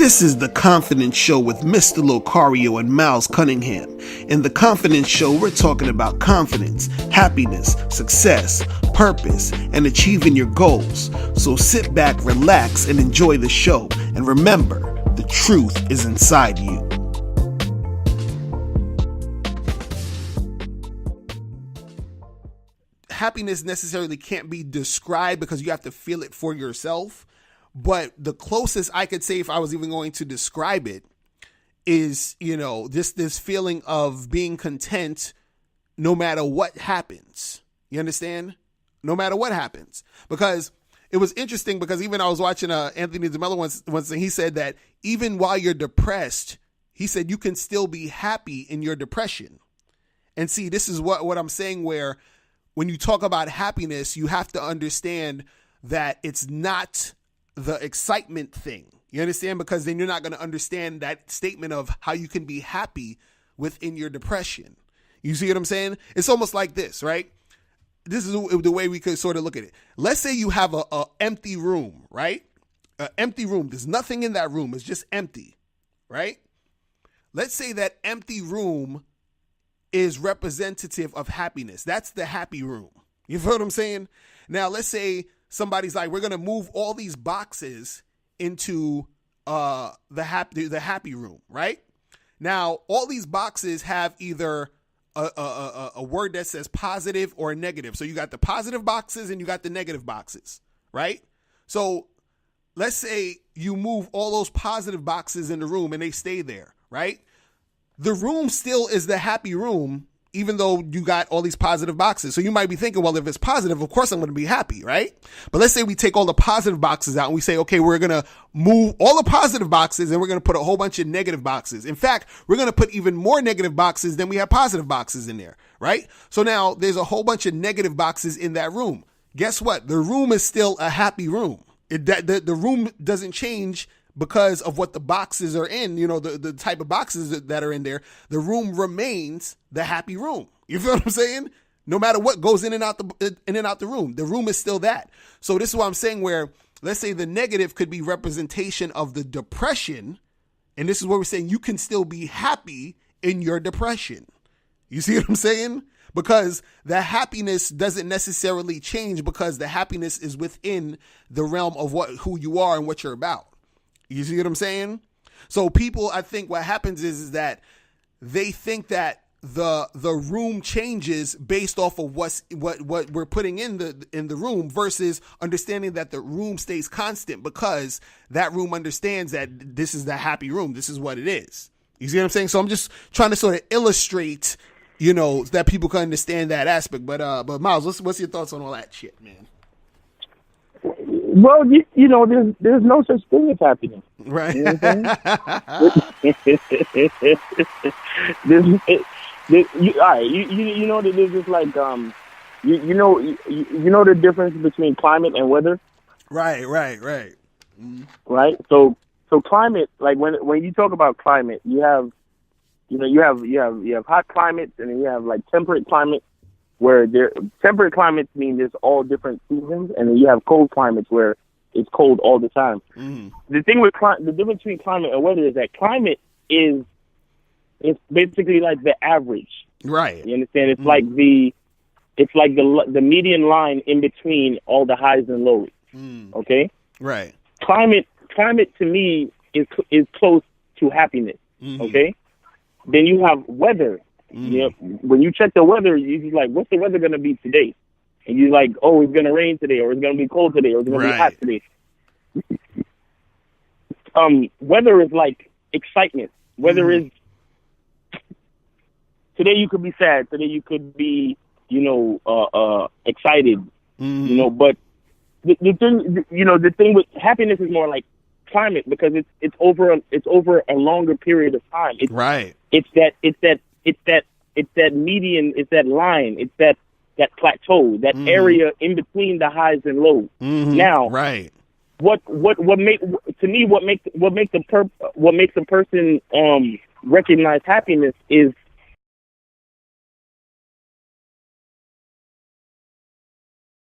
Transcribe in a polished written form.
This is The Confidence Show with Mr. Locario and Miles Cunningham. In The Confidence Show, we're talking about confidence, happiness, success, purpose, and achieving your goals. So sit back, relax, and enjoy the show. And remember, the truth is inside you. Happiness necessarily can't be described because you have to feel it for yourself. But the closest I could say, if I was even going to describe it, is, this feeling of being content no matter what happens. You understand? No matter what happens. Because it was interesting, because even I was watching Anthony DeMello once, and he said that even while you're depressed, he said you can still be happy in your depression. And see, this is what I'm saying, where when you talk about happiness, you have to understand that it's not the excitement thing. You understand? Because then you're not going to understand that statement of how you can be happy within your depression. You see what I'm saying? It's almost like this, right? This is the way we could sort of look at it. Let's say you have a empty room, right? An empty room. There's nothing in that room. It's just empty, right? Let's say that empty room is representative of happiness. That's the happy room. You feel what I'm saying? Now, let's say somebody's like, we're going to move all these boxes into the happy room, right? Now, all these boxes have either a word that says positive or negative. So you got the positive boxes and you got the negative boxes, right? So let's say you move all those positive boxes in the room and they stay there, right? The room still is the happy room, even though you got all these positive boxes. So you might be thinking, well, if it's positive, of course I'm going to be happy, right? But let's say we take all the positive boxes out and we say, okay, we're going to move all the positive boxes and we're going to put a whole bunch of negative boxes. In fact, we're going to put even more negative boxes than we have positive boxes in there, right? So now there's a whole bunch of negative boxes in that room. Guess what? The room is still a happy room. The room doesn't change because of what the boxes are in, the type of boxes that are in there. The room remains the happy room. You feel what I'm saying? No matter what goes in and out the room is still that. So this is what I'm saying, where let's say the negative could be representation of the depression. And this is where we're saying you can still be happy in your depression. You see what I'm saying? Because the happiness doesn't necessarily change, because the happiness is within the realm of who you are and what you're about. You see what I'm saying? So people, I think what happens is that they think that the room changes based off of what we're putting in the room, versus understanding that the room stays constant, because that room understands that this is the happy room. This is what it is. You see what I'm saying? So I'm just trying to sort of illustrate, that people can understand that aspect. But Miles, what's your thoughts on all that shit, man? Well, there's no such thing as happiness, right? You know what I'm saying? All right, you know that there's just like you know the difference between climate and weather, right. Mm-hmm. Right. So climate, like when you talk about climate, you have hot climates, and then you have like temperate climates, where temperate climates mean there's all different seasons, and then you have cold climates where it's cold all the time. Mm. The thing with the difference between climate and weather is that climate it's basically like the average. Right. You understand? It's like the median line in between all the highs and lows. Mm. Okay? Right. Climate to me is close to happiness. Mm-hmm. Okay? Then you have weather. When you check the weather, you're just like, what's the weather going to be today? And you're like, oh, it's going to rain today, or it's going to be cold today, or it's going to be hot today. Weather is like excitement. Weather is, today you could be sad, today you could be, excited, but the thing with happiness is more like climate, because it's over a longer period of time. It's that median, it's that line, it's that plateau, that area in between the highs and lows. Mm-hmm. Now, right. What makes a person recognize happiness is